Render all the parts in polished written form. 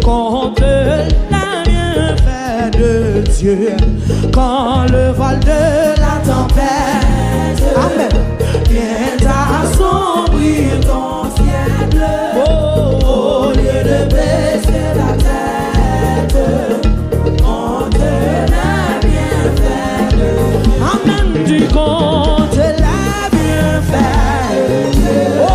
contre la bienfait de Dieu. Quand le voile de la tempête, amen, vient assombrir ton ciel bleu, au lieu de baisser la tête, contre la bienfait de Dieu. Amen, du contre la bienfait de Dieu.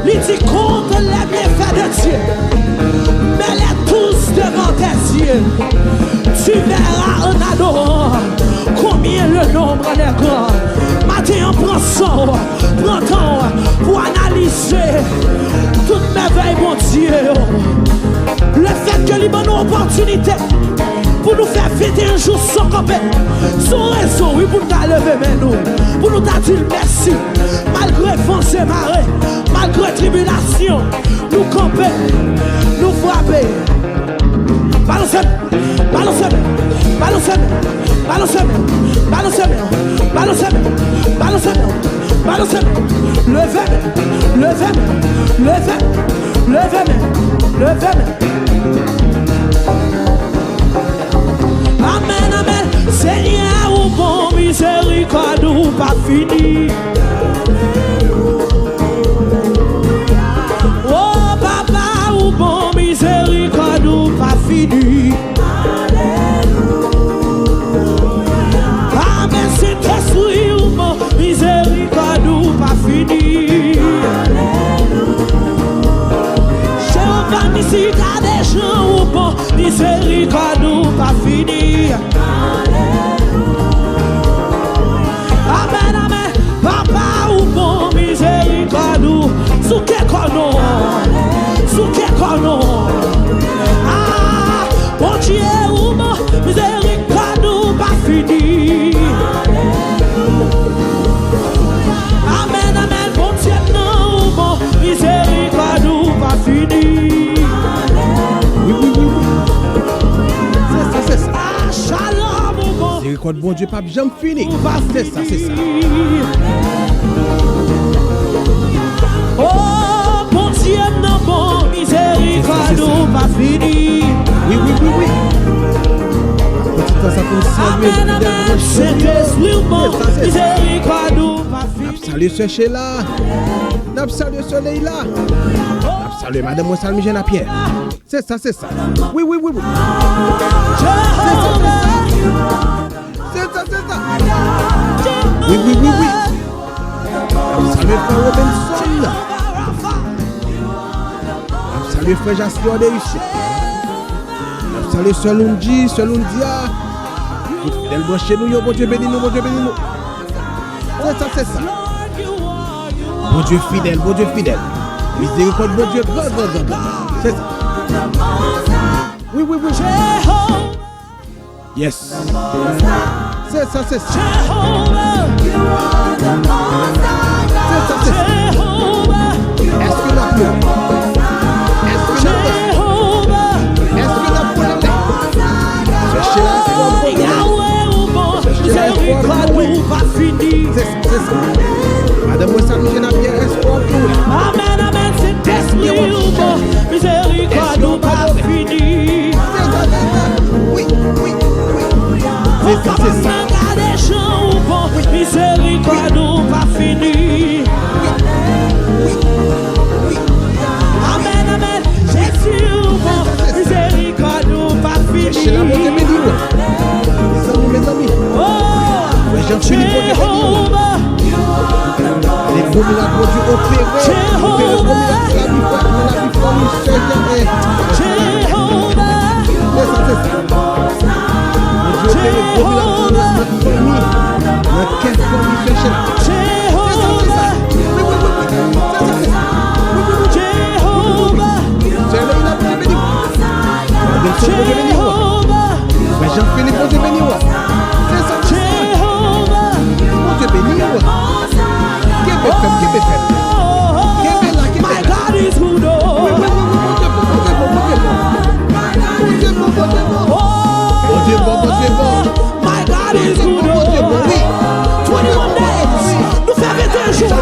Il dit contre les bienfaits de Dieu, mets-les tous devant tes yeux. Tu verras en adorant combien le nombre est grand. Matin, prends son, prends temps pour analyser toute merveille, mon Dieu. Le fait que l'il y a une opportunité pour nous faire fêter un jour sans camper. Son raison, oui, pour nous lever mais nous, pour nous dire merci. Malgré force et marée, malgré tribulation, nous camper, nous frapper. Balancez, balancez, balancez, balancez, balancez, balancez, balancez, balancez, levez, levez, levez, levez, levez. Amen, amen. Seigneur, ou bon miséricorde ou pas fini. Oh papa, ou bon miséricorde ou pas fini. Amen, c'est esprit ou bon miséricorde ou pas fini. Jéhovah, miséricorde des gens ou bon miséricorde ou pas fini. Amen, amen. Papa ou bon miséricorde ou sous quel cornon, sous quel cornon. Ah, bon Dieu ou bon miséricorde ou pas fini. Amen, amen. Bon Dieu non ou bon miséricorde ou pas fini. Oui, oui, oui, oui. C'est ça. Ah, shalom ou bon Miséricorde, bon Dieu, pas jamais fini. C'est ça, c'est ça. Oh, bon Dieu, non, bon miséricorde ou pas fini. Oui, oui, oui, oui. Amen, amen. Saint-Esprit ou bon miséricorde ou pas fini. Salut ce Sheila. N'a salué soleil là. Salut madame moi salut Jean Pierre. C'est ça, c'est ça. Oui, oui, oui, oui. C'est ça, c'est ça. Oui, oui, oui, oui. Salut frère Robinson. Salut frère Jasper Deus. Salut Sœur Lundi, Sœur Lundia. Fidèle branché nous, bon Dieu béni nous, bon Dieu béni nous. C'est ça, c'est ça. Bon Dieu fidèle, bon Dieu fidèle. Miséricorde, bon Dieu, grand. C'est ça. Oui, oui, oui. Yes. C'est ça, c'est ça. C'est ça, c'est ça. Est-ce que la pleure? Est-ce que la pleure? Est-ce que la pleure? Cherchez la c'est ça. Madame Wessam, je n'ai bien espoir pour vous. Amen, amen, c'est esprit ou bon miséricorde ou pas fini. Oui, oui, oui. C'est ça, c'est ça. Des gens ou bon miséricorde ou pas fini. Amen, amen, Jésus ou bon miséricorde ou pas fini. Cherchez la bonté bénie. Mes amis. Oh, Jéhovah. Les beaux miracles Dieu opérés. Jéhovah. Jean-Philippe, bon Dieu béni. C'est ça, Jéhovah. Bon Dieu béni. My God is good. My God is good. 21 days. Nous faisons 21 jours.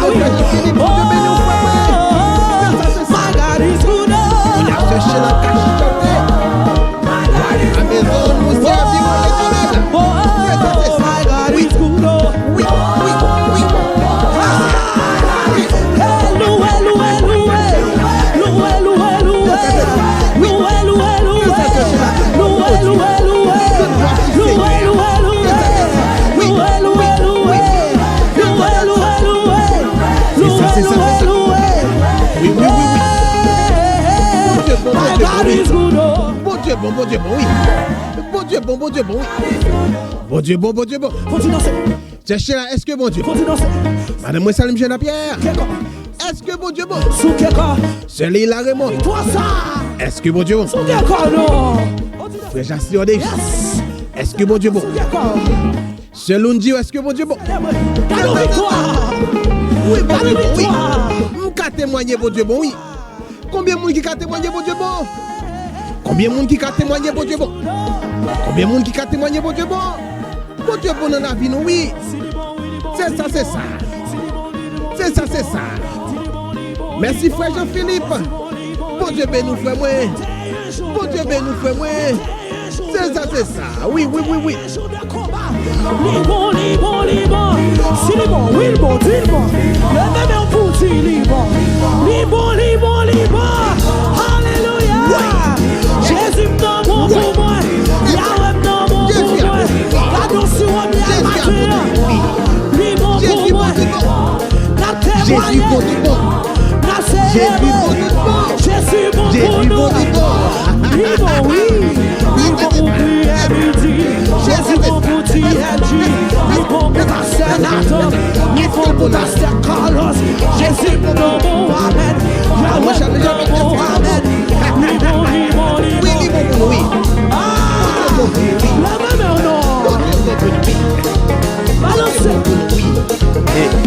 My God is good. Bon Dieu, bon, oui. Bon Dieu, bon, oui. Bon Dieu, bon. Faut-il danser? Cherchez là, est-ce que bon Dieu? Faut-il danser? Madame Salim Jean Pierre. Est-ce que bon Dieu bon? Sous quel corps? Celui là Raymond. Toi ça? Est-ce que bon Dieu bon? Sous quel corps non? Frère Jasper Deus. Yes. Est-ce que bon Dieu bon? Selon Dieu, est-ce que bon Dieu bon? Oui, bon Dieu bon, oui. Nous qu'à témoigner bon Dieu bon, oui. Combien de monde qui a témoigné bon Dieu bon? Combien de monde qui a témoigné bon Dieu bon? Combien de monde qui a témoigné bon Dieu bon? Bon Dieu bon dans la vie, nous, oui. C'est ça, c'est ça. C'est ça, c'est ça. Merci frère Jean-Philippe. Bon Dieu ben nous frère moi. Bon Dieu ben nous frère moi. C'est ça, c'est ça. Oui, oui, oui, oui. Libre, libre, libre. Si libre, oui, le bon, dis le bon. Le même en pour dire libre. Libre, libre, libre. Alléluia. Jésus me donne pour moi. Yahweh me donne pour moi. La danse sur moi, bien matin. Libre pour moi. La témoigne. La célèbre. Jésus bon pour nous. Libre, oui. Libre pour prier midi. Jésus bon pour dire libre pour ta sénateur. Libre pour ta sœur Carlos. Jésus bon pour Amen. Yahweh bon pour Amen. Libre, libre, libre. Oui, libre pour oui. Ah, la même non. Balancez.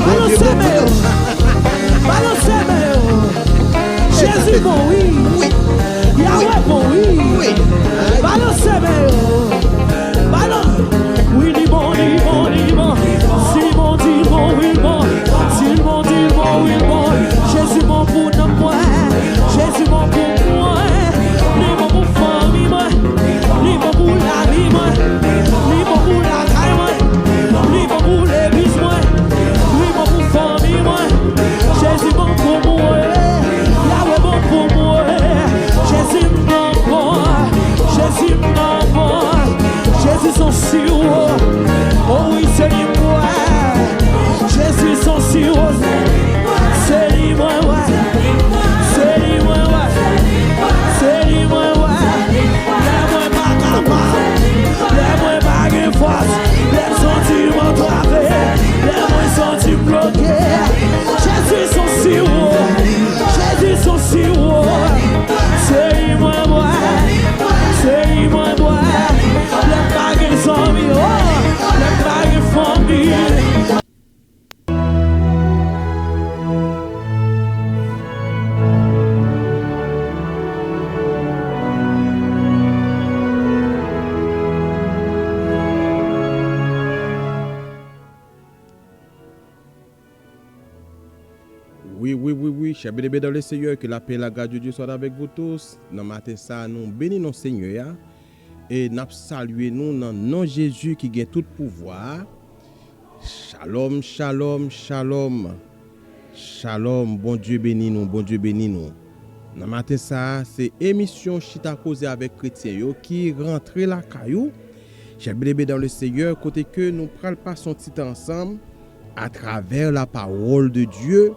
Balancez, balancez, Jésus bon oui. Yahweh bon oui. Balancez, oui, libre, libre, libre. Si bon dit bon, oui, bon. Si bon dit bon, oui, bon. Jésus bon pour nous, Jésus bon pour moi. Libre pour famille, moi. Libre pour la vie, moi. Libre pour la caille, moi. Libre pour l'église, moi. Libre pour famille, moi. Jésus bon pour moi. Yahweh bon pour moi. Jésus m'en bon. Jésus m'en bon. Jésus son sûr. Oh oui, c'est lui moi. Jésus son sûr. C'est lui moi, ouais. C'est lui moi, ouais. C'est lui moi, ouais. Les moi pas capable. Les moi pas de force. Les sentiments través. Les moi sentiments bloqués. Jésus son sûr. Jésus son sûr. C'est lui moi, ouais. C'est lui moi, ouais. Les bagues sont mis, oh. Les bagues font mis. Oui, chers bien dans le Seigneur, que la paix et la grâce de Dieu soient avec vous tous. Dans le matin, ça, nous bénissons Seigneur et nous saluons nous dans le nom de Jésus qui a tout pouvoir. Shalom, shalom, shalom. Shalom, bon Dieu bénis nous, bon Dieu bénis nous. Dans le matin, ça, c'est émission Chita causé avec chrétien qui rentre la caillou. Chers bien dans le Seigneur, côté que nous prenons pas son petit ensemble à travers la parole de Dieu.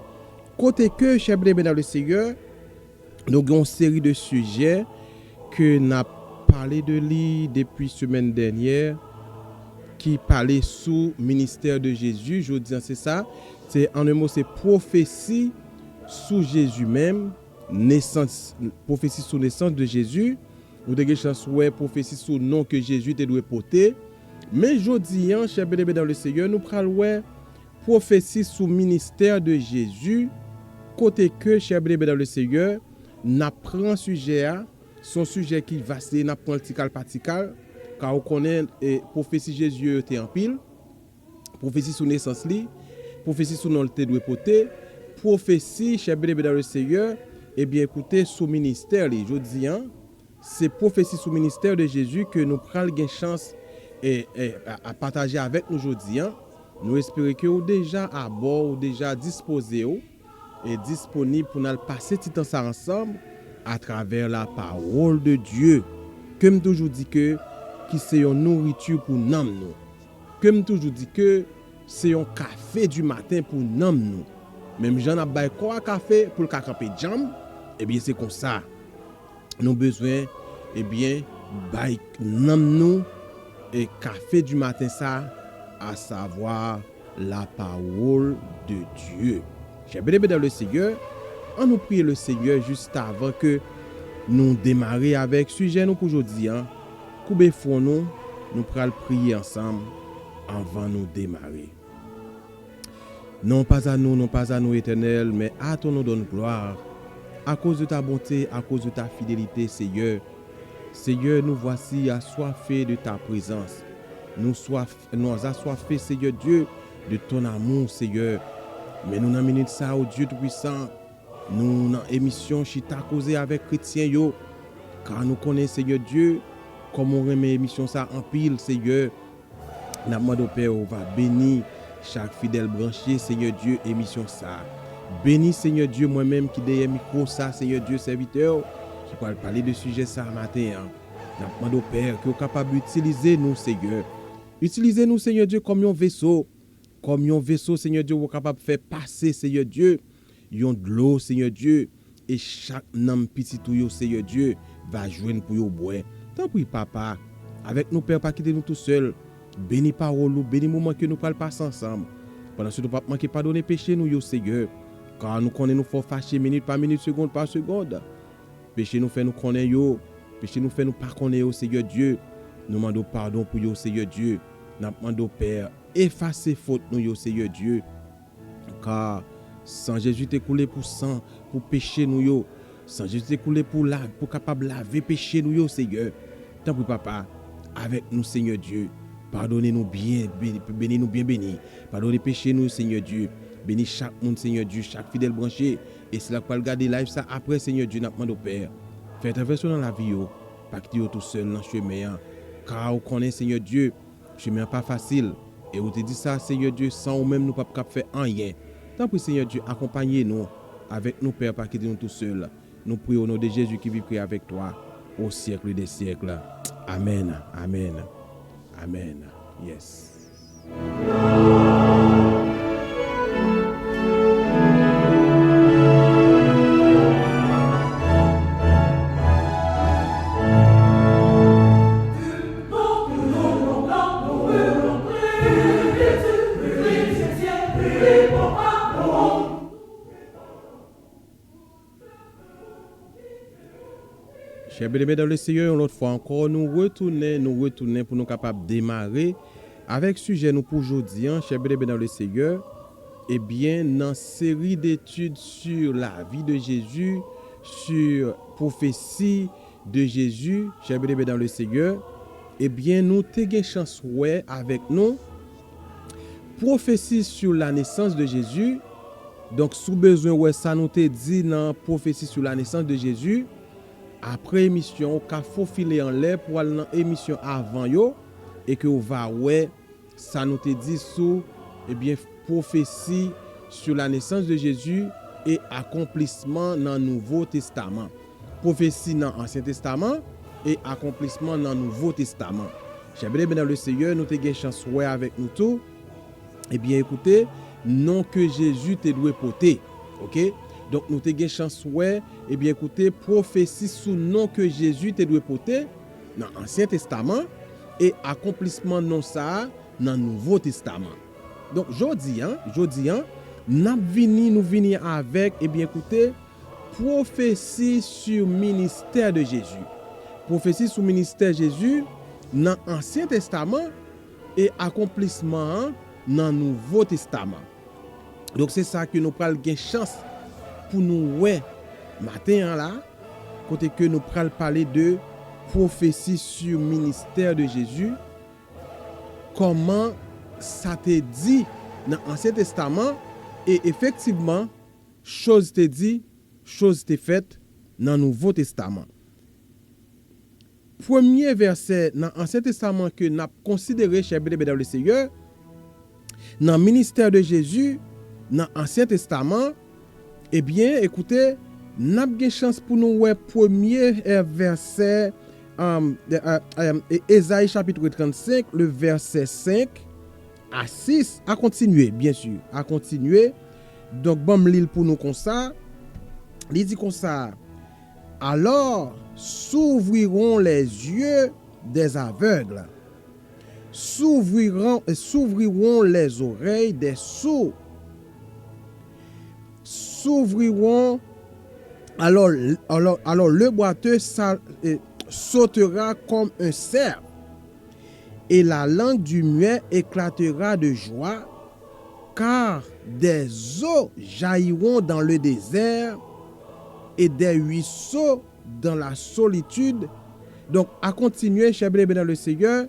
Côté que, chers bien dans le Seigneur, nous avons une série de sujets que nous avons parlé de lui depuis la semaine dernière, qui parlait sous ministère de Jésus. Je dis c'est ça. C'est en un mot, c'est prophétie sous Jésus même, naissance, prophétie sous naissance de Jésus. Ou de chance ouais, prophétie sous nom que Jésus te doit porter. Mais je dis, chers bien dans le Seigneur, nous parlons ouais, prophétie sous ministère de Jésus. Côté que, cher bien dans le Seigneur, n'a prend sujet à son sujet qui va se n'a prend partical car on connaît prophétie Jésus était en pile, prophétie sous naissance li, prophétie sous nom te doit porter, prophétie cher bien dans le Seigneur, et bien écoutez sous ministère li, je dis c'est prophétie sous ministère de Jésus que nous prenons gain chance à partager avec nous aujourd'hui. Nous espérons que vous déjà à bord, ou déjà disposé et disponible pour nous passer tout temps ça ensemble à travers la parole de Dieu. Comme toujours dit que qui c'est une nourriture pour nous. Comme toujours dit que c'est un café du matin pour nous. Même j'en ai bail quoi café pour le camper jambe, et bien c'est comme ça. Nous besoin et bien bail nous et café du matin ça, à savoir la parole de Dieu. J'ai bien dans le Seigneur. On nous prie le Seigneur juste avant que nous démarrions avec sujet nous pour aujourd'hui. Coubez fond nous nous pourrons prier ensemble avant de nous démarrer. Non pas à nous, Éternel, mais à ton nom donne gloire, à cause de ta bonté, à cause de ta fidélité, Seigneur. Seigneur, nous voici assoiffés de ta présence. Nous assoiffés, Seigneur Dieu, de ton amour, Seigneur. Mais nous n'avons minute ça, au Dieu Tout-Puissant. Nous, dans l'émission, chita causé avec chrétiens, yo. Car nous connaissons, Seigneur Dieu, comme on remet l'émission ça en pile, Seigneur. Nous demandons au Père, on va bénir chaque fidèle branché, Seigneur Dieu, émission ça. Bénis, Seigneur Dieu, moi-même qui derrière micro ça, Seigneur Dieu, serviteur, qui pourra parler de sujet ça matin. Nous demandons au Père qui est capable d'utiliser nous, Seigneur. Utilisez-nous, Seigneur Dieu, comme un vaisseau. Comme un vaisseau, Seigneur Dieu, vous êtes capable de faire passer, Seigneur Dieu, yon de l'eau, Seigneur Dieu, et chaque nom petit tout, Seigneur Dieu, va joindre pour yon boire. Tant pis, Papa, avec nous, Père, pas quitter nous tout seul. Bénis parole, bénis moment que nous parlons passer ensemble. Pendant ce temps, pas manquer pardonner péché nous, Seigneur. Car nous connaissons nous faut fâcher minute par minute, seconde par seconde. Péché nous fait nous connaître yo. Péché nous fait nous pas connaître, Seigneur Dieu. Nous demandons pardon pour yo, Seigneur Dieu. Nous demandons, Père, effacer faute nous, Seigneur Dieu. Car sans Jésus t'est coulé pour sang, pour péché nous yo. Sans Jésus t'est coulé pour capable laver péché nous yo, Seigneur. Tant pis, Papa, avec nous, Seigneur Dieu. Pardonnez-nous bien, bénis-nous bien bénis. Pardonnez péché nous, Seigneur Dieu. Bénis chaque monde, Seigneur Dieu, chaque fidèle branché. Et c'est là qu'on va regarder live ça après, Seigneur Dieu, nous demandons au Père. Faites intervention dans la vie, pas que tu es tout seul dans le chemin. Car on connaît, Seigneur Dieu, le chemin pas facile. Et on te dit ça, Seigneur Dieu, sans ou même nous pas faire rien. Tant pis, Seigneur Dieu, accompagnez-nous avec nous, Père, pas quitter nous tout seul. Nous prions au nom de Jésus qui vit avec toi au siècle des siècles. Amen. Amen. Amen. Yes. Chers bien-aimés dans le Seigneur, l'autre fois encore, nous retournons pour nous capables de démarrer avec sujet nous pour aujourd'hui, chers bien-aimés dans le Seigneur, eh bien, dans une série d'études sur la vie de Jésus, sur prophétie de Jésus, chers bien-aimés dans le Seigneur, eh bien, nous avons chance avec nous, prophétie sur la naissance de Jésus. Donc, sous besoin, ça nous te dit dans prophétie sur la naissance de Jésus. Après émission, on a faufilé en l'air pour aller dans l'émission avant yo et que on va ça nous te dit sous prophétie sur la naissance de Jésus et accomplissement dans le Nouveau Testament. Prophétie dans l'Ancien Testament et accomplissement dans le Nouveau Testament. J'aimerais bien dans le Seigneur, nous avons chance avec nous tous. Eh bien écoutez, non que Jésus te doit porter. OK? Donc, nous avons chance, eh bien, écoutez, prophétie sous nom que Jésus te doit porter dans l'Ancien Testament et accomplissement non ça dans le Nouveau Testament. Donc, aujourd'hui, nous venons avec, eh bien, écoutez, prophétie sur le ministère de Jésus. Prophétie sur le ministère de Jésus dans l'Ancien Testament et accomplissement dans le Nouveau Testament. Donc, c'est ça que nous prenons chance pour nous matin là côté que nous prenons parler de prophétie sur le ministère de Jésus, comment ça te dit dans l'Ancien Testament et effectivement chose te dit, chose te faite dans le Nouveau Testament. Premier verset dans l'Ancien Testament que nous avons considéré chez dans le Seigneur, dans le ministère de Jésus, dans l'Ancien Testament. Eh bien, écoutez, nous avons une chance pour nous voir premier verset, Ésaïe chapitre 35, le verset 5 à 6, à continuer, bien sûr, à continuer. Donc, bon, l'île pour nous comme ça. Il dit comme ça. Alors, s'ouvriront les yeux des aveugles, s'ouvriront les oreilles des sourds. S'ouvriront, alors le boiteux sautera comme un cerf et la langue du muet éclatera de joie, car des eaux jailliront dans le désert et des ruisseaux dans la solitude. Donc, à continuer, chers bien dans le Seigneur.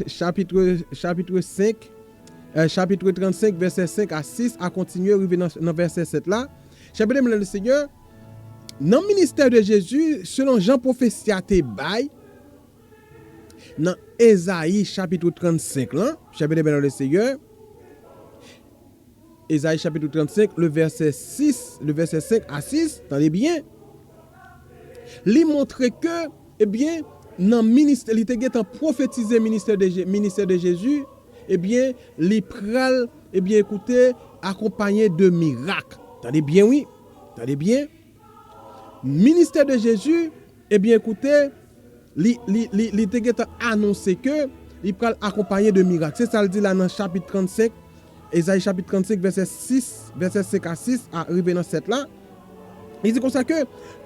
Chapitre 5, chapitre 35, verset 5 à 6, à continuer, arriver dans verset 7 là. Chers bien dans le Seigneur, dans le ministère de Jésus, selon Jean prophétie a été bail, dans Ésaïe chapitre 35 là, chers bien dans le Seigneur, Ésaïe chapitre 35, le verset 5 à 6, attendez bien, il montre que, eh bien, dans le ministère, il était prophétisé ministère de Jésus, eh bien, il pral, eh bien, écoutez, accompagné de miracles. Attendez bien, oui, attendez bien. Ministère de Jésus, eh bien, écoutez, il était annoncé que il pral accompagné de miracles. C'est ça le dit là dans chapitre 35, Ésaïe chapitre 35, verset 5 à 6, arrivé dans 7 là. Il dit comme ça que,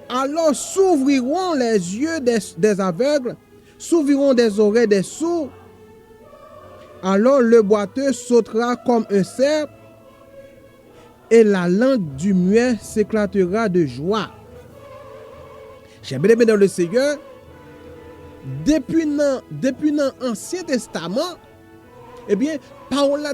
alors s'ouvriront les yeux des aveugles, s'ouvriront des oreilles des sourds, alors le boiteux sautera comme un cerf, et la langue du muet s'éclatera de joie. J'ai bien dans le Seigneur, depuis l'Ancien Testament, eh bien, parole là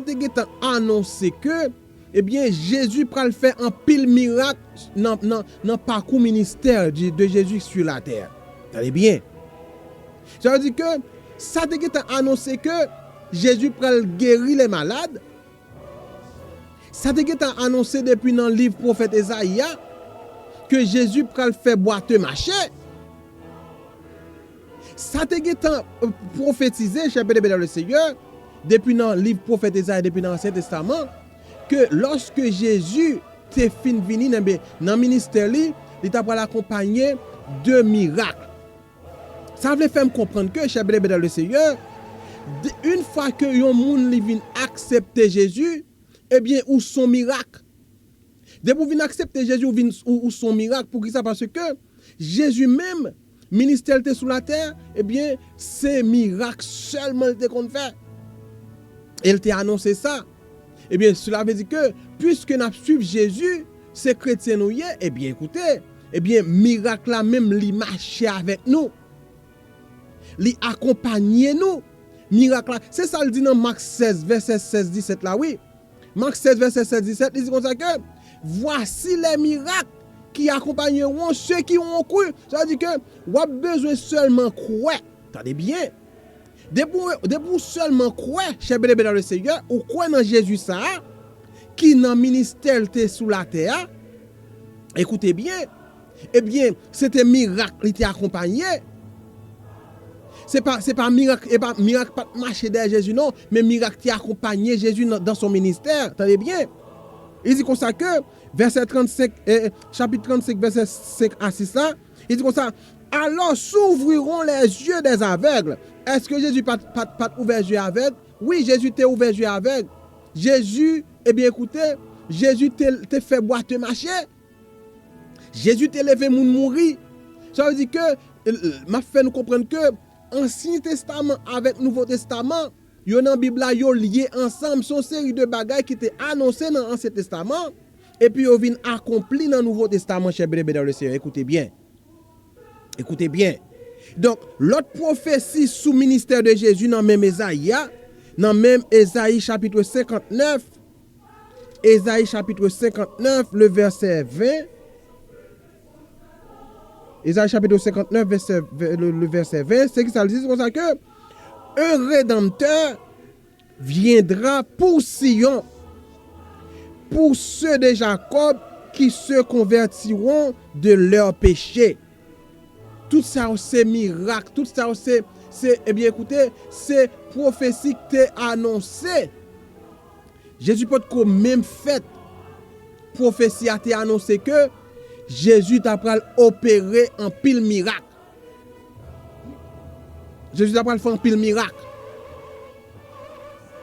a annoncé que, eh bien, Jésus pral faire un pile miracle dans le parcours ministère de Jésus sur la terre. Allez bien. Ça veut dire que ça a annoncé que Jésus pral guérir les malades. Ça a annoncé depuis dans le livre prophète Esaïa que Jésus pral faire boiteux marcher. Ça a prophétisé, cher bien dans le Seigneur, depuis dans le livre prophète Esaïa, depuis dans l'Ancien Testament, que lorsque Jésus t'est fin venu dans le ministère, il t'a accompagné de miracles. Ça veut faire me comprendre que, cher bien dans le Seigneur, une fois que yon moun li vient accepter Jésus, eh bien, ou son miracle. Dès que vous venez accepter Jésus ou son miracle, pour qui ça? Parce que Jésus même, ministère était sous la terre, eh bien, c'est miracle seulement qu'on fait. Il t'a annoncé ça. Eh bien, cela veut dire que, puisque nous suivons Jésus, ces chrétiens nous y est, eh bien, écoutez, eh bien, miracle là même, li marche avec nous. Li accompagne nous. Miracle là. C'est ça le dit dans Marc 16, verset 16-17 là, oui. Marc 16, verset 16-17, il dit comme ça que, voici les miracles qui accompagneront ceux qui ont cru. Ça veut dire que, vous avez besoin seulement croire. Attendez bien. Debout seulement croire, cher bien dans le Seigneur, ou croire dans Jésus ça, qui dans le ministère était sous la terre. Écoutez bien. Eh bien, c'était miracle qui était accompagné. C'est pas miracle, et pas miracle pas marcher derrière Jésus, non, mais miracle qui accompagnait Jésus dans son ministère. Attendez bien. Il dit comme ça que, verset 35, chapitre 35, verset 5 à 6 là, il dit comme ça, alors s'ouvriront les yeux des aveugles. Est-ce que Jésus pas ouvert les yeux aveugles? Oui, Jésus t'a ouvert les yeux aveugles. Jésus, eh bien écoutez, Jésus t'a fait boiteux marcher. Jésus t'a levé moun mourir. Ça veut dire que, m'a fait nous comprendre que, Ancien Testament avec Nouveau Testament, yo dans Bible là yo lié ensemble, son série de bagages qui étaient annoncés dans l'Ancien Testament et puis yo vinn accompli dans Nouveau Testament, cher bien dans le Seigneur. Écoutez bien. Écoutez bien. Donc, l'autre prophétie sous ministère de Jésus dans même Ésaïe chapitre 59, Ésaïe chapitre 59, le verset 20. Ésaïe chapitre 59, le verset 20, c'est que ça dit comme ça que un rédempteur viendra pour Sion, pour ceux de Jacob qui se convertiront de leurs péchés. Tout ça c'est miracle, tout ça c'est eh bien écoutez, c'est prophétie qui est annoncée. Jésus peut être même fait prophétie a été annoncé que Jésus t'a pral opérer en pile miracle. Jésus t'a pral faire en pile miracle.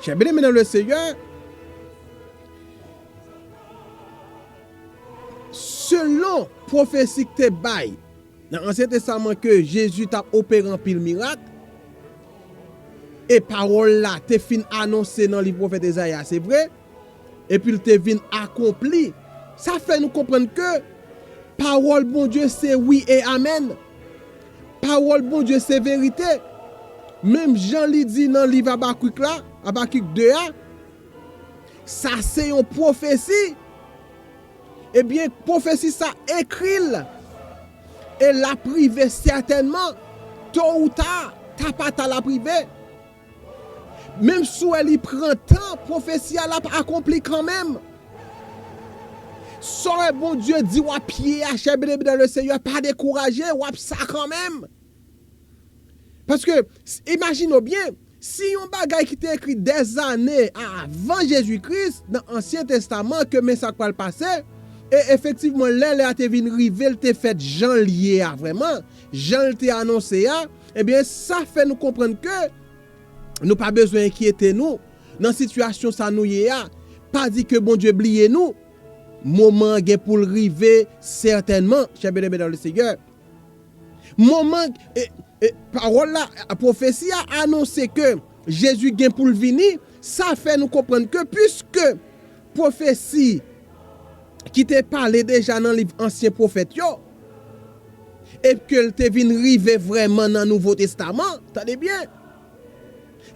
J'ai bien aimé dans le Seigneur. selon prophétie que te bail dans l'Ancien Testament que Jésus t'a opéré en pile miracle, et parole là, te fin annoncé dans le prophète Esaïe, c'est vrai, et puis te vin accompli. Ça fait nous comprendre que parole bon Dieu c'est oui et amen. Parole bon Dieu c'est vérité. Même Jean li dit dans le livre Habakkuk là, Habakkuk 2a, ça c'est une prophétie. Eh bien, prophétie ça écrit et la privé certainement, tôt ou tard, t'as pas ta la privé. Même si elle y prend temps, prophétie elle a accompli quand même. Soit bon Dieu dit ou pied à chébé dans le Seigneur, pas découragé, ou ça quand même. Parce que, imaginez bien, si on bagay qui était écrit des années avant Jésus-Christ, dans l'Ancien Testament, que mais ça va passer, et effectivement, là, a été venu river, te fait Jean lié à vraiment, Jean te annoncé à, eh bien, ça fait nous comprendre que nous pas besoin d'inquiéter nous, dans situation ça nous y a, pas dit que bon Dieu oublié nous, moment pour le river, certainement, cher bien-aimé dans le Seigneur. Moment, parole là, la prophétie a annoncé que Jésus vient pour le venir, ça fait nous comprendre que puisque prophétie qui te parlé déjà dans le livre ancien prophète yo, et que te vient river vraiment dans le Nouveau Testament, attendez bien.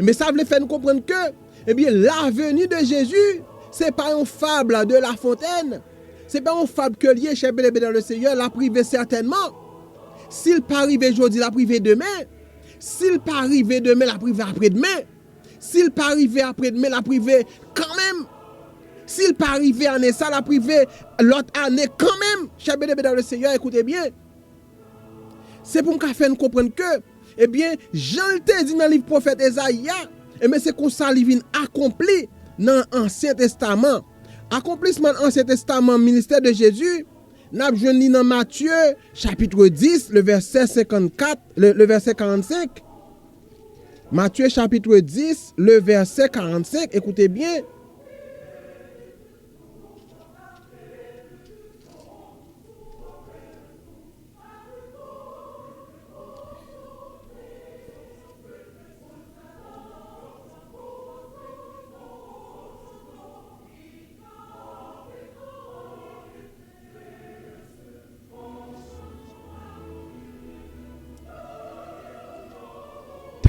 Mais ça veut faire nous comprendre que, eh bien, la venue de Jésus, c'est pas une fable de La Fontaine, c'est pas une fable que lié chez Bélébé dans le Seigneur, la privé certainement. S'il pas arrivé aujourd'hui, la privé demain. S'il pas arrivé demain, la privé après-demain. S'il pas arrivé après-demain, la privé quand même. S'il pas arrivé année ça, la privé l'autre année quand même. Chez Bélébé dans le Seigneur, écoutez bien. C'est pour nous faire nous comprendre que, eh bien, Jean te dit dans le livre prophète Esaïe, eh bien, c'est qu'on ça vient accompli dans l'Ancien Testament. Accomplissement de l'Ancien Testament, ministère de Jésus, n'a pas joué dans Matthieu, chapitre 10, le verset 54, le verset 45. Matthieu, chapitre 10, le verset 45, écoutez bien.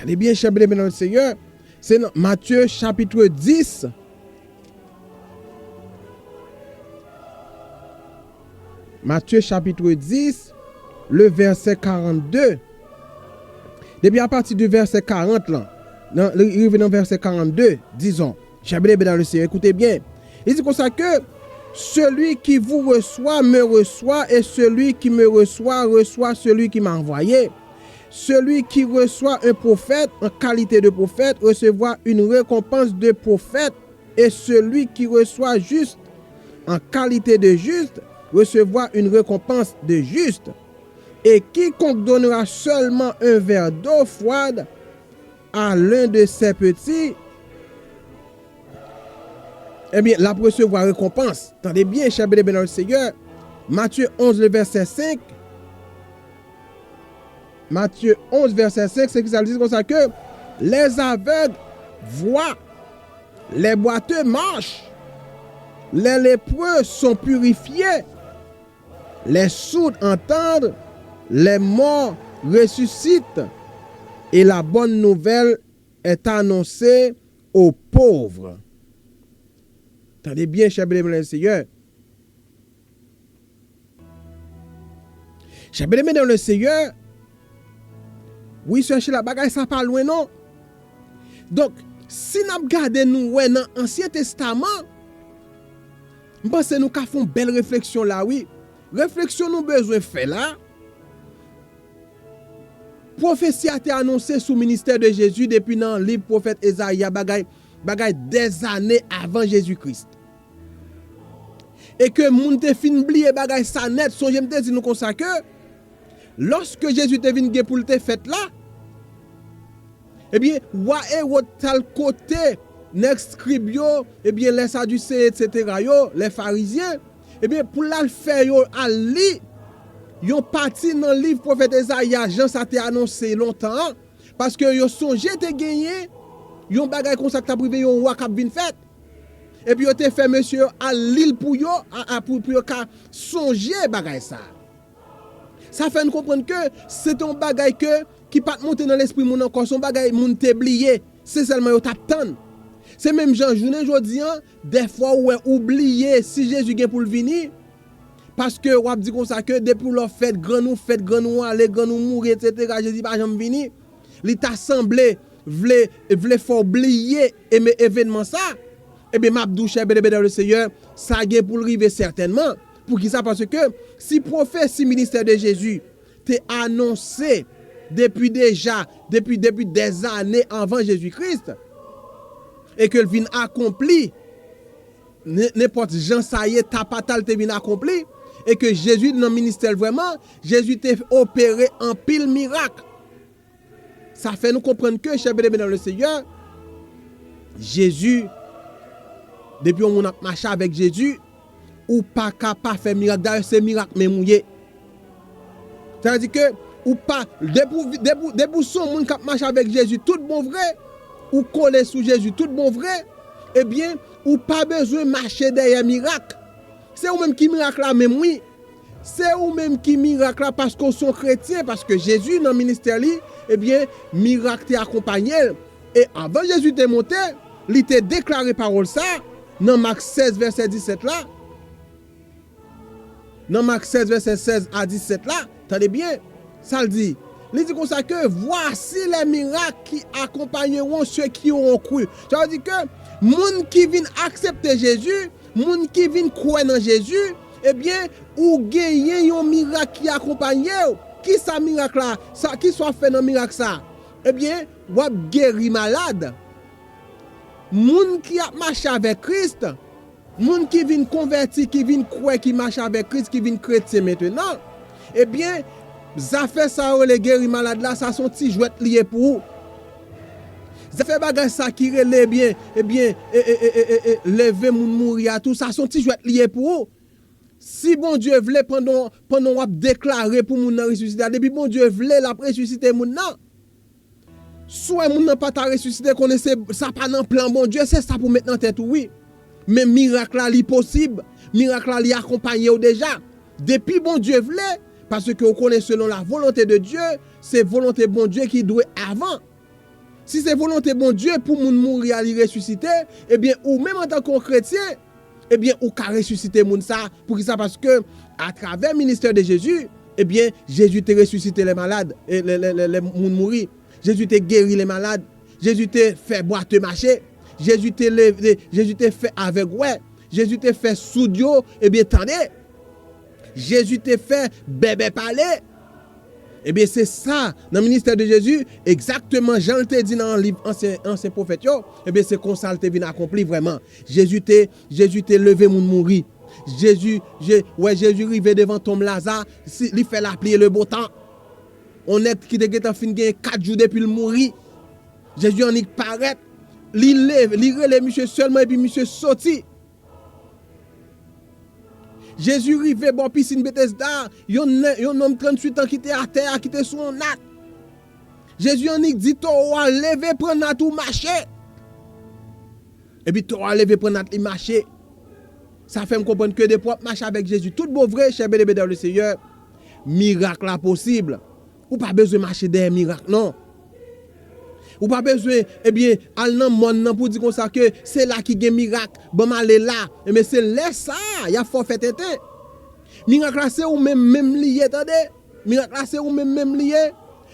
Allez bien, cher bien dans le Seigneur, c'est Matthieu chapitre 10. Matthieu chapitre 10, le verset 42. Depuis à partir du verset 40, là, il revient dans verset 42, disons, cher bien dans le Seigneur, écoutez bien. Il dit comme ça que celui qui vous reçoit me reçoit, et celui qui me reçoit reçoit celui qui m'a envoyé. Celui qui reçoit un prophète en qualité de prophète recevra une récompense de prophète, et celui qui reçoit juste en qualité de juste recevra une récompense de juste. Et quiconque donnera seulement un verre d'eau froide à l'un de ses petits, eh bien, la recevra récompense. Attendez bien, cher bien dans le Seigneur. Matthieu 11, le verset 5. Matthieu 11, verset 5, c'est que ça dit comme ça que les aveugles voient, les boiteux marchent, les lépreux sont purifiés, les sourds entendent, les morts ressuscitent, et la bonne nouvelle est annoncée aux pauvres. Attendez bien, cher bien le Seigneur. Cher bien dans le Seigneur, oui, chercher la bagaille, ça pas loin, non? Donc, si nous regardons nous dans l'Ancien Testament, je pense que nous avons une belle réflexion là, oui. Réflexion nous besoin de faire là. Prophétie a été annoncée sous le ministère de Jésus depuis dans le livre prophète Esaïe, bagaille des années avant Jésus-Christ. Et que moun te fin oublier bagaille ça net, son j'aime te dire nous comme ça que lorsque Jésus te venu pour te fait là, eh bien, wa e wot tal côté next scribio, eh bien les sadducéens etc. yo, les pharisiens, Eh bien, pour la faire, yo à li, yon parti dans le livre prophète Esaïa, Jean ça te annoncé longtemps, parce que yo songe te gagné, yon bagay comme ça que t'a privé yon roi k'ap vinn fait. Et puis yo te fait monsieur à l'île pour yo, pour yo ka songer bagay ça. Ça fait nous comprendre que c'est un bagay qui pas monter dans l'esprit moun encore, son bagay moun te oublié, c'est seulement yo t'a tande. C'est même Jean journée jodi an, des fois ou oublié si Jésus vient pour le venir. Parce que on dit comme ça que depuis leur fête grand nous aller grand nous mourir etc. Jésus pas jamais venir. Il t'a semblé vle faut oublier événement ça. Et bien m'abdou cher dans le Seigneur, ça vient pour arriver certainement. Pour qui ça parce que si prophétie ministère de Jésus t'est annoncé depuis des années avant Jésus-Christ et que le vient accompli n'importe Jean ça y est tapatal te vient accompli et que Jésus dans le ministère vraiment Jésus t'a opéré en pile miracle. Ça fait nous comprendre que cher bien dans le Seigneur Jésus depuis on a marché avec Jésus ou pas capable faire miracle d'ailleurs c'est miracle mais mouillé. C'est-à-dire que ou pas debout son monde qui marche avec Jésus tout bon vrai ou coller sous Jésus tout bon vrai eh bien ou pas besoin marcher derrière miracle. C'est ou même qui miracle là même oui. C'est ou même qui miracle là parce qu'on sont chrétiens parce que Jésus dans le ministère li eh bien miracle t'a accompagné et avant Jésus t'est monté, il t'a déclaré parole ça dans Marc 16 verset 17 là. Dans Marc 16 verset 16 à 17 là, attendez bien, ça le dit. Il dit comme ça que voici les miracles qui accompagneront ceux qui auront cru. Ça veut dire que moun qui viennent accepter Jésus, moun qui viennent croire en Jésus, eh bien, ou gagner un miracle qui accompagne. Qui ça miracle là, ça qui soit fait dans miracle ça. Eh bien, ou guéri malade. Moun qui a marché avec Christ, moun qui viennent convertir, qui viennent croire, qui marche avec Christ, qui viennent chrétien maintenant. Eh bien, ça fait ça les guéri malade là, ça sont petits jouets liés pour vous. Ça fait bagage ça qui relève bien, eh bien, lever moun mourir tout ça sont petits jouets liés pour vous. Si bon Dieu voulait pendant on a déclaré pour moun ressusciter, depuis bon Dieu voulait la ressusciter moun nan. Soit moun nan pas ta ressusciter connaissez ça pas dans plan bon Dieu, c'est ça pour mettre dans tête oui. Mais miracle là li possible, miracle là li accompagné ou déjà. Depuis bon Dieu voulait parce que on connaît selon la volonté de Dieu, c'est volonté bon Dieu qui doit avant. Si c'est volonté bon Dieu pour moun mourir li ressusciter, eh bien ou même en tant que chrétien, eh bien ou ka ressusciter moun ça pour qui ça parce que à travers le ministère de Jésus, eh bien Jésus t'a ressuscité les malades et les moun mourir. Jésus t'a guéri les malades, Jésus t'a fait boire te marcher. Jésus t'a levé, Jésus t'a fait avec ouais, Jésus t'a fait soudio, eh bien attendez. Jésus t'a fait bébé parler. Eh bien c'est ça dans le ministère de Jésus, exactement Jean t'a dit dans le livre ancien prophète yo, eh bien c'est comme ça il t'a venu accompli vraiment. Jésus t'a levé moun mourir. Jésus arrivé devant Tom Lazare, il fait la pluie et le beau temps. On est qui te fin gagné 4 jours depuis le mourir. Jésus en y paraît. Il lève, il relève monsieur seulement et puis monsieur sorti. Jésus arrivé bon piscine Bethesda, yon homme 38 ans qui était à terre, qui était sous un nat. Jésus en dit toi lever prendre nat ou marcher. Et puis toi lever prendre nat et marcher. Ça fait me comprendre que des propres marcher avec Jésus. Tout bon vrai cher bébé dans le Seigneur. Miracle là possible. Ou pas besoin marcher derrière miracle non. Ou pas besoin eh bien al nan monde pour dire comme ça que c'est là qui gagne miracle bon aller là mais c'est là ça il y a faut fait tête miracle là c'est ou même lié attendez miracle là c'est ou même lié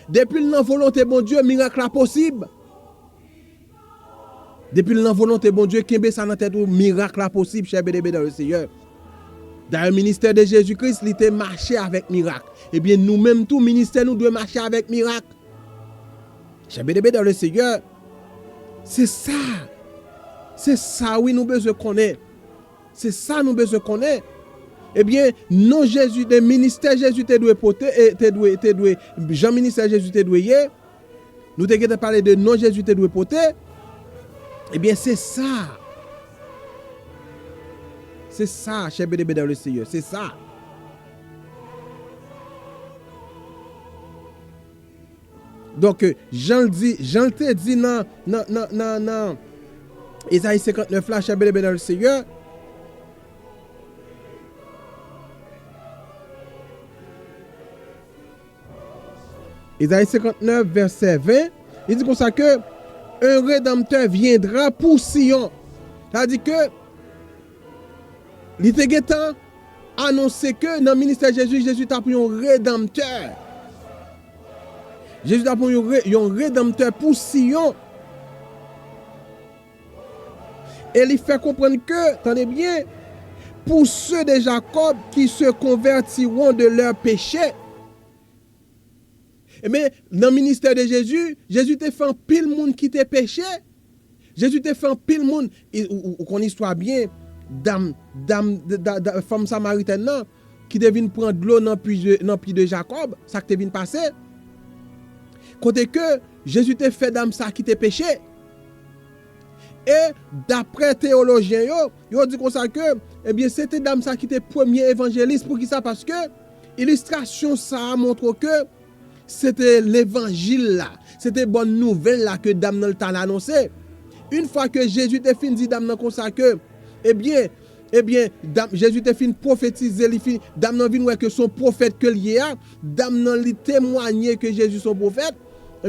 depuis la volonté bon Dieu miracle là possible depuis la volonté bon Dieu kembe ça dans tête ou miracle là possible cher bébé dans le Seigneur dans le ministère de Jésus-Christ il était marché avec miracle et bien nous même tout ministère nous doit marcher avec miracle. Cher bébé dans le Seigneur, c'est ça. C'est ça, oui, nous besoin connaître. C'est ça, nous besoin connaître. Eh bien, non Jésus, le ministère Jésus te doit porter, Jean ministère Jésus te doit y. Nous te parler de non Jésus te doit porter. Eh bien, c'est ça. C'est ça, cher bien-aimé dans le Seigneur. C'est ça. Donc, Jean te dit dans Isaïe 59 là, cher bien-aimé dans le Seigneur. Isaïe 59, verset 20, il dit comme ça que un rédempteur viendra pour Sion. C'est-à-dire que il était annoncé que dans le ministère de Jésus, Jésus a pris un rédempteur. Jésus a pris un rédempteur pour Sion. Et il fait comprendre que, attendez bien, pour ceux de Jacob qui se convertiront de leurs péchés. Mais dans le ministère de Jésus, Jésus t'a fait un pile monde qui t'a péché. Jésus t'a fait un pile monde. Ou qu'on histoire bien, femme samaritaine qui devine prendre de l'eau dans le puits de Jacob, ça que devine passer. Côté que Jésus t'a fait dame ça qui t'a péché. Et d'après théologiens, yo dit comme ça que eh bien c'était dame ça qui était premier évangéliste pour qui ça parce que illustration ça montre que c'était l'évangile là, c'était bonne nouvelle là que dame dans le temps annoncé. Une fois que Jésus t'a fini dit dame dans comme ça que eh bien Jésus t'a fini prophétiser, dame dans vinn que son prophète que lié a, dame dans li témoigner que Jésus son prophète,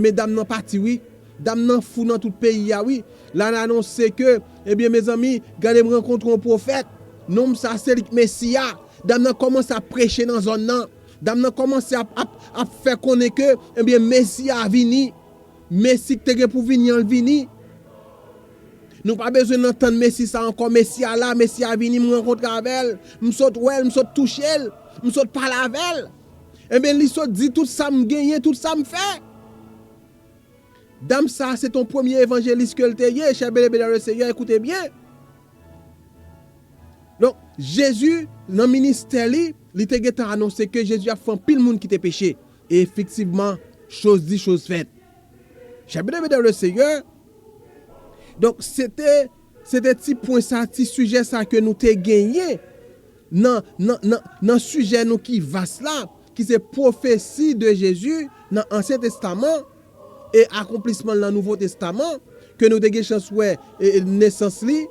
mais dame dans parti oui. Dame nan fou dans tout pays oui. Là on annonce que eh bien mes amis, gardez me rencontrer un prophète. Nom ça c'est le Messie. Dame nan commence à prêcher dans zone nan. Dame nan commence à faire connaître que eh bien Messie a vini. Messie te pour venir en vini. Nous pas besoin d'entendre Messie ça encore Messie là, Messie a vini me rencontrer avec elle. Me saute ouais, me saute toucher elle, me saute parler avec elle. Eh bien li saute dit tout ça me gagner, tout ça me fait. Dame ça, c'est ton premier évangéliste que le t'ayé, cher bien dans le Seigneur, écoutez bien. Donc, Jésus, dans le ministère, il t'a annoncé que Jésus a fait pile monde qui t'a péché. Et effectivement, chose dit, chose faite. Cher bien dans le Seigneur. Donc, c'était petit point ça, petit sujet ça que nous t'ai gagné. Dans sujet nous qui vaste là, qui c'est prophétie de Jésus dans l'Ancien Testament. Et accomplissement dans le Nouveau Testament, que nous avons chance ouais naissance li,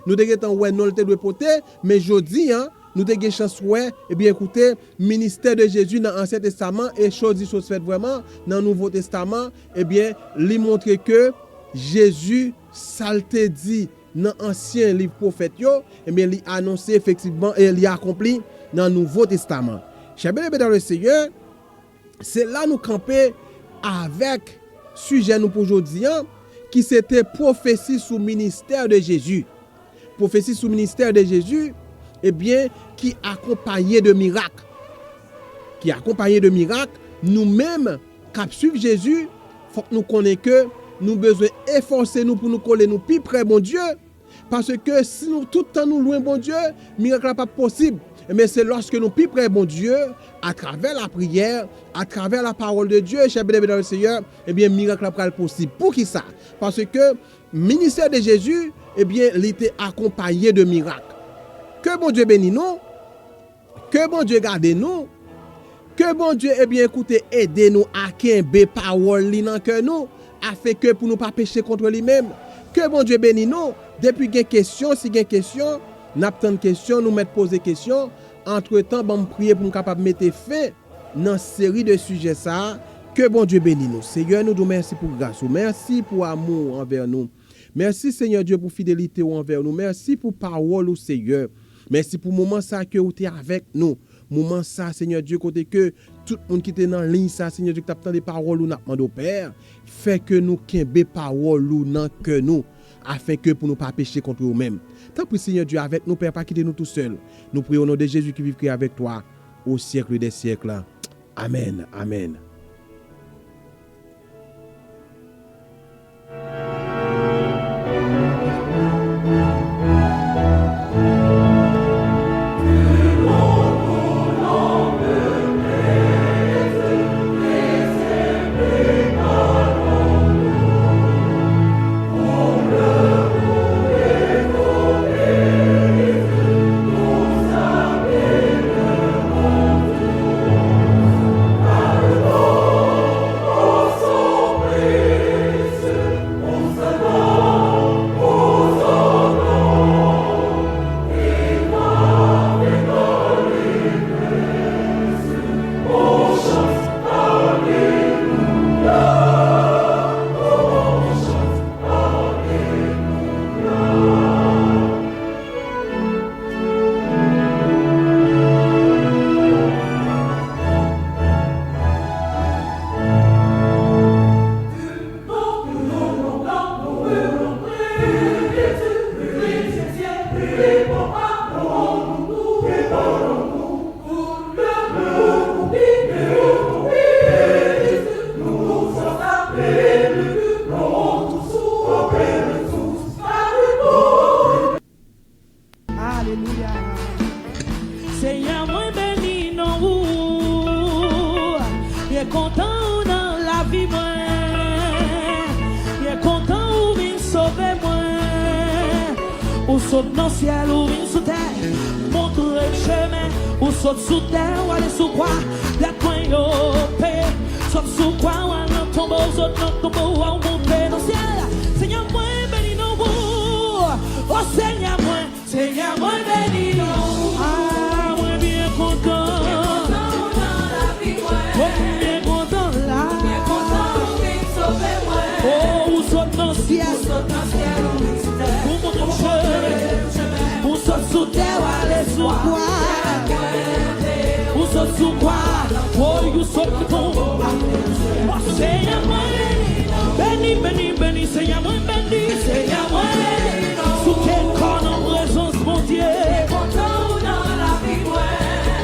nous avons ouais non le porter, mais jodi nous avons chance ouais et bien écoutez, ministère de Jésus dans l'Ancien Testament et chose fait vraiment dans le Nouveau Testament, et bien lui montrer que Jésus ça te dit dans l'ancien livre prophète yo, et bien il annoncé effectivement et il accompli dans le Nouveau Testament. Chers bien dans le Seigneur, c'est là nous camper avec sujet nous pour aujourd'hui qui c'était prophétie sous ministère de Jésus. Prophétie sous ministère de Jésus, eh bien qui accompagné de miracles. Qui accompagné de miracles, nous-mêmes qui suivons Jésus, faut que nous connaissions que nous besoin efforcer nous pour nous coller nous plus près bon Dieu parce que si nous tout le temps nous loin bon Dieu, miracle n'est pas possible. Mais c'est lorsque nous plus près bon Dieu, à travers la prière, à travers la parole de Dieu, cher bien dans le Seigneur, eh bien, miracle n'est possible. Pour qui ça? Parce que le ministère de Jésus, eh bien, il était accompagné de miracles. Que bon Dieu bénisse nous, que bon Dieu garde nous, que bon Dieu, eh bien, écoutez, aidez nous à qu'un parole li nan que nous, afin que pour nous pas pécher contre lui-même. Que bon Dieu bénisse nous, depuis qu'il y a question, si il y a question, nous avons une question, nous mettons poser question. Entre-temps, nous prier pour nous capable mettre fin dans une série de sujets ça. Que bon Dieu bénisse nous. Seigneur, nous te remercions pour grâce. Merci pour amour envers nous. Merci Seigneur Dieu pour fidélité envers nous. Merci pour parole Seigneur. Merci pour le moment ça que tu es avec nous. Moment ça Seigneur Dieu côté que tout le monde qui était dans la ligne ça Seigneur Dieu qui t'attend des paroles ou n'a demandé au Père, fait que nous kembe parole ou nan que nous afin que pour nous pas pécher contre nous-mêmes. Tant pis Seigneur Dieu avec nous Père, pas quitter nous tout seul. Nous prions au nom de Jésus qui vit avec toi au siècle des siècles. Amen. Amen. est content dans la vie, moi. Il est content où vient sauver moi. Ou saute dans le ciel, ou vient sous terre. Montre le chemin, ou saute sous terre, ou aller sous quoi. La coin yo paye. Saute sous quoi, ou aller dans le tombeau, saute dans le tombeau, ou monter dans le ciel. Seigneur, moi, bénis nous. Oh, Seigneur, moi, bénis nous. Ah, moi, bien content. Bien content là. Bien content, ou vient sauver moi. Oh, ou saute dans le ciel. Ou monte le chemin. Ou saute sous terre, ou aller sous quoi. Ou saute sous quoi. Oh, you saute le tombeau. Oh, Seigneur, moi, bénis, bénis, bénis, Seigneur, moi, bénis, Seigneur, moi, bénis. Sous quel corps en présence, mon Dieu. Bien content dans la vie, moi.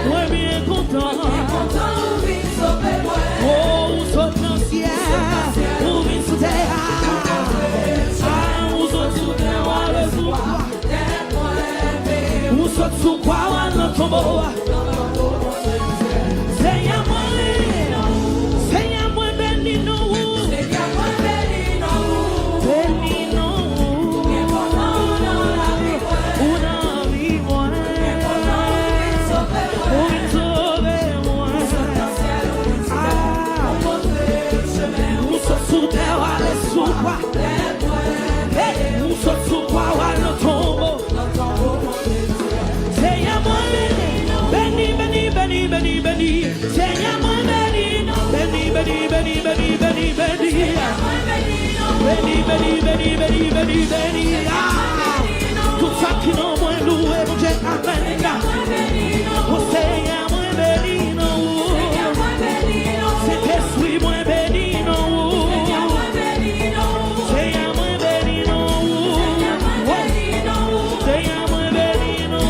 Ouais, bien content. Bien content, ou vient sauver moi. Oh, ou saute dans le ciel. Ou vient sous terre. Ah, ou saute sous terre, ou aller sous quoi. Ou saute sous quoi, ou aller dans le tombeau. Seigneur, moi, Seigneur, moi, bénis nous. Seigneur, moi, bénis nous. Bénis nous. Bien content dans la vie, ou dans la vie, moi. Bien content, ou vient sauver moi. Ou saute dans le ciel, ou vient sous terre. Ou saute sous terre, ou aller sous quoi. Ou saute sous quoi, ou aller dans le tombeau. Seigneur, moi, bénis, bénis, bénis, bénis, bénis. Seigneur, moi, bénis, bénis, bénis, bénis, bénis, bénis, bénis. Bénis, bénis, bénis, bénis, bénis, bénis. Tout ça qui n'ont moins loué, mon Dieu, amen. Oh Seigneur, moi, bénis, non. Cet esprit, moi, bénis, non. Seigneur, moi, bénis, non. Seigneur, moi, bénis, non.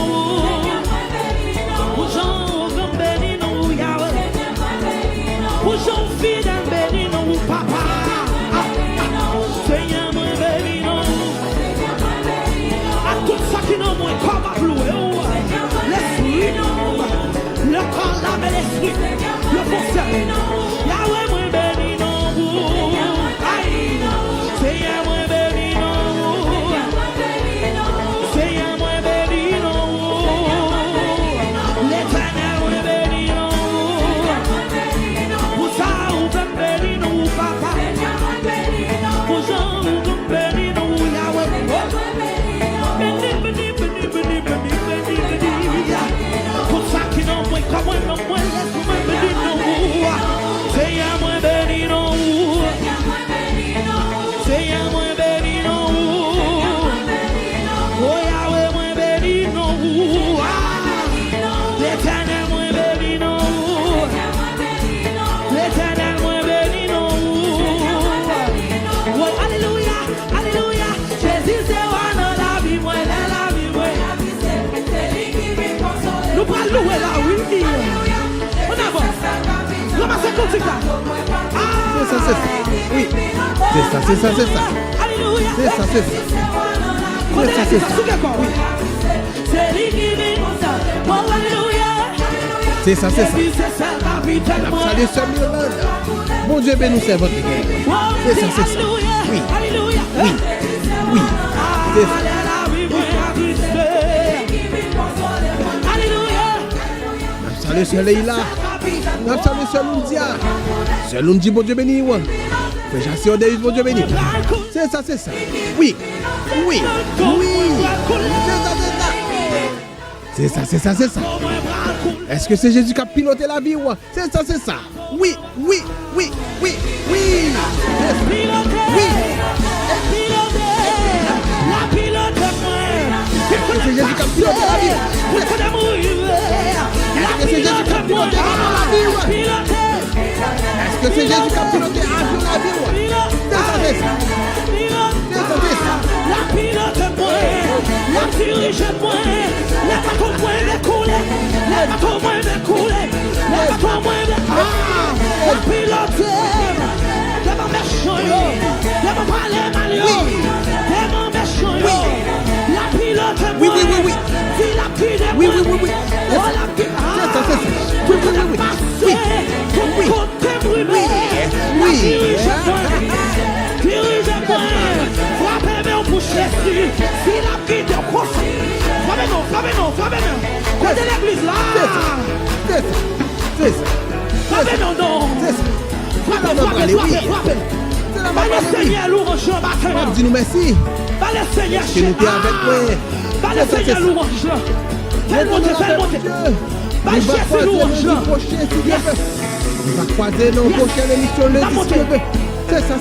Pour Jean, bénis, non, Yahweh. Pour Jean, fidèle, bénis, non, papa. Seigneur, moi, bénis, non. À tout ça qui n'ont moins comme à louer. L'esprit, le corps, l'âme et l'esprit. Le fonctionnaire. Yahweh, moi, bénis, non. Seigneur, moi, bénis, non. Seigneur, moi, bénis, non. L'éternel, moi, bénis, non. Pour ça, on veut bénir, non, papa. Pour ça, on veut bénir, non, Yahweh. Bénis, bénis, bénis, bénis, bénis, bénis, bénis. Pour ça qui n'ont moins, comme moi, non, moi, laisse-moi bénir, non. Seigneur, moi, bénis, non. Seigneur, moi, bénis, non. Oh, Yahweh, moi, bénis, non. L'éternel, moi, bénis, non. L'éternel, moi, bénis, non. Oh, alléluia, alléluia. Jésus, c'est moi dans la vie, moi, dans la vie, moi. Nous prenons louer là, oui. On avance. Ramassez le côté là. C'est ça, c'est ça. Oui. C'est ça, c'est ça, c'est ça. Alléluia. C'est ça, c'est ça. C'est ça, c'est ça. Oui. C'est lui qui vit comme ça. Oh, alléluia. C'est ça, c'est ça. Et puis c'est ça, la vie tellement. Salut, Samuel Yolande. Mon Dieu, bénis nous votre guerre. Oh, C'est ça, c'est ça. alléluia. Oui. Alléluia. Oui. Oui. C'est ça. Alléluia. Salut, soleil là. Salut, Sœur Lundia. Sœur Lundi, bon Dieu béni. Frère Jassi Odeus, bon Dieu béni. C'est ça, c'est ça. Oui. Oui. Oui. C'est ça, c'est ça. C'est ça, c'est ça. Est-ce que c'est Jésus qui a piloté la vie? C'est ça, c'est ça. Oui, oui, oui, oui, oui. Oui. Est-ce que c'est Jésus qui a piloté la vie? Est-ce que c'est Jésus qui a piloté la vie? Est-ce que c'est Jésus qui a piloté la vie? C'est ça, c'est ça. C'est ça, c'est ça. La pilote moi, la dirige moi, la bateau moi de couler, la bateau moi de couler, la bateau moi de la pilote, de mon méchant yo, de mon palais malio, de mon méchant yo, la pilote moi, si la pilote moi, oh la pilote, c'est ça, c'est ça. Oui. côté bruit de l'église là. C'est ça. Frappez, non. Frappez. Va le Seigneur louange en matin. Dis-nous merci. Va le Seigneur Que nous t'es avec moi. Va le Seigneur louange. Fais monter. Va chercher louange. On va croiser nos prochaines émissions le 10. C'est ça.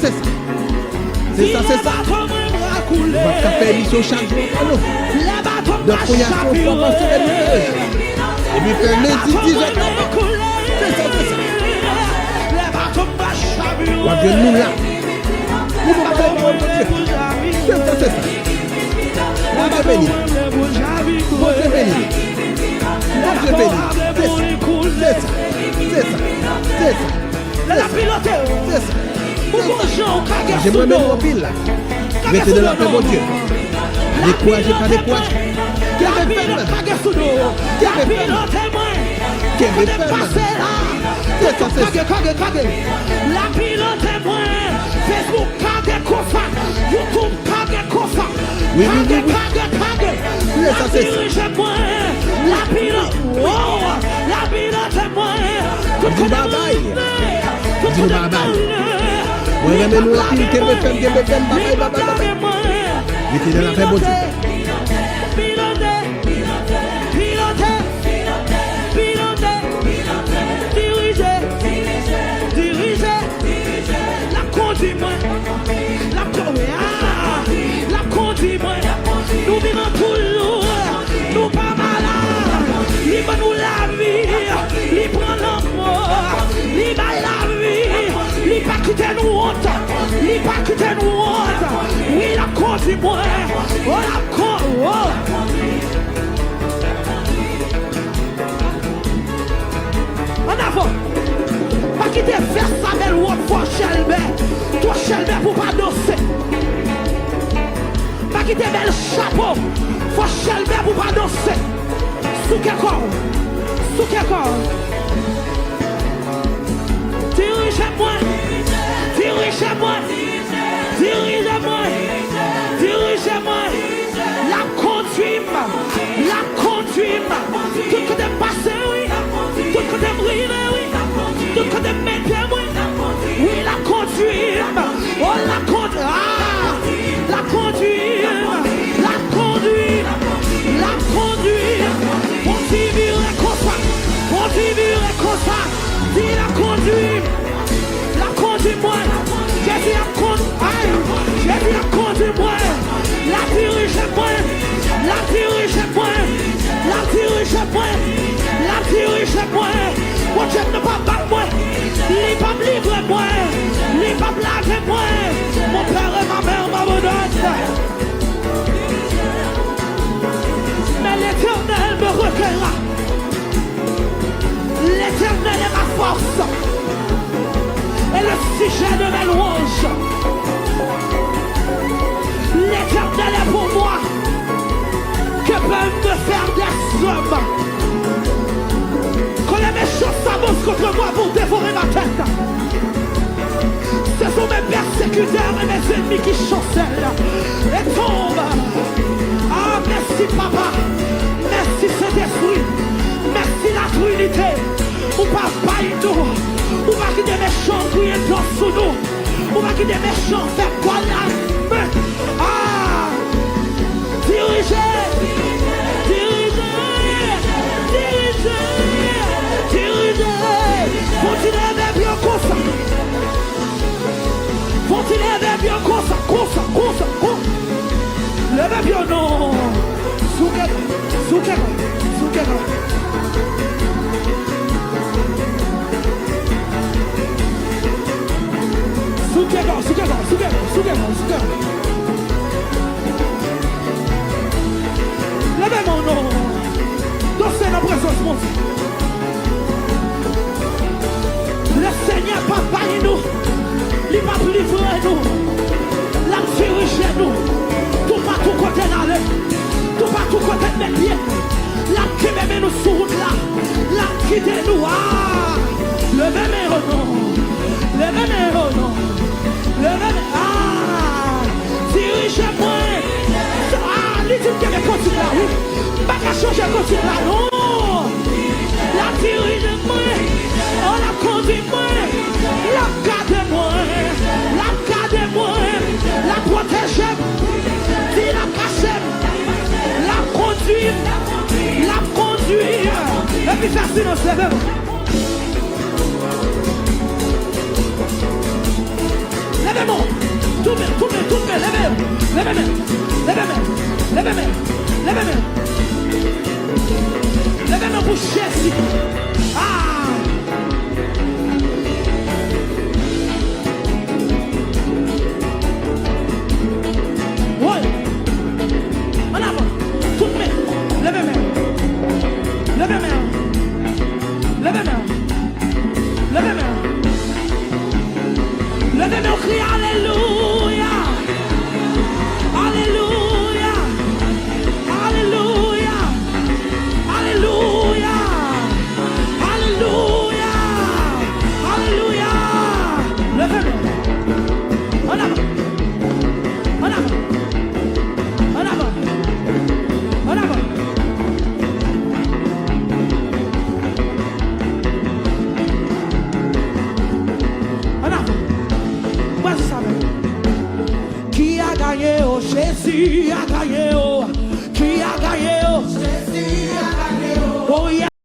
On va faire émission chaque jour. Donc, on y a son fois passer les nuages. Et puis, faire les 10 heures. C'est ça. On va venir nous là. Nous va faire le monde de Dieu. C'est ça. Bon Dieu béni. C'est ça. La pilote. J'aimerais même mon pile là. Mettez de la paix, mon Dieu. Découragez, pas découragez. Quel est la pilote est moins. Facebook, kage kofa. YouTube, kage kofa. Oui. La dirige moins. La pilote. La pilote est moins. Dis bye-bye. Moi, nous la pile, bye. Mettez de la paix, mon Dieu. La conduit moi. Nous vivons toujours. Nous pas malades. Il va nous la vie. Il prend l'amour. Il va la vie. Il pas quitter nous honte. Il pas quitter nous honte. Oui, la conduit moi. Oh, la conduit. En avant. Pas quitter faire ça belle route pour Chelbert. Toi Chelbert pour pas danser. Pas quitter belle chapeau. Faut Chelbert pour pas danser. Sous quel corps. Dirigez-moi. La conduit. Tout que t'aimes passer, oui. Tout que t'aimes river, oui. Tout que t'aimes mettre, oui. Oui, la conduit. Oh, la conduit. La conduit. On t'y vire comme ça. Dis la conduit. La conduit, moi. J'ai dit la conduit, moi. La dirige, moi. Mon Dieu ne pas battre moi. Il pas me livrer moi. Il pas me laver moi. Mon père et ma mère m'abandonnent. Mais l'Éternel me recueillera. L'Éternel est ma force. Et le sujet de mes louanges. L'Éternel est pour moi. Que peuvent me faire des hommes? Quand les méchants s'avancent contre moi pour dévorer ma tête, ce sont mes persécuteurs et mes ennemis qui chancellent et tombent. Ah, merci papa, merci Saint-Esprit, merci la Trinité. Ou pas nous, ou pas qui des méchants crient dans sous nous, ou pas qui des méchants faire quoi la main. Ah, dirigez. Continuez bien comme ça. Levez bien non. Soukera. Levez mon nom. Dansez la présence mon Dieu. Le Seigneur papa et nous, il va livrer nous, la diriger nous, tout partout côté d'aller, tout partout côté de mes pieds, la qui met nous sur route là, la qui de nous, levez mes noms, dirigez-moi, les types qui me continuent là, oui, pas qu'à changer continue là, non. silence, levez-moi. Levez-moi. Tournez, levez-moi pour Jésus. Ah! Ouais. En avant. Tournez. Levez-moi. Levez-moi, crie Alléluia. Alléluia. Alléluia. Alléluia. Alléluia. Alléluia. Levez-moi. En avant. En avant. En avant. En avant. Qui a gagné, oh Jésus a gagné, oh. Qui a gagné, oh Jésus a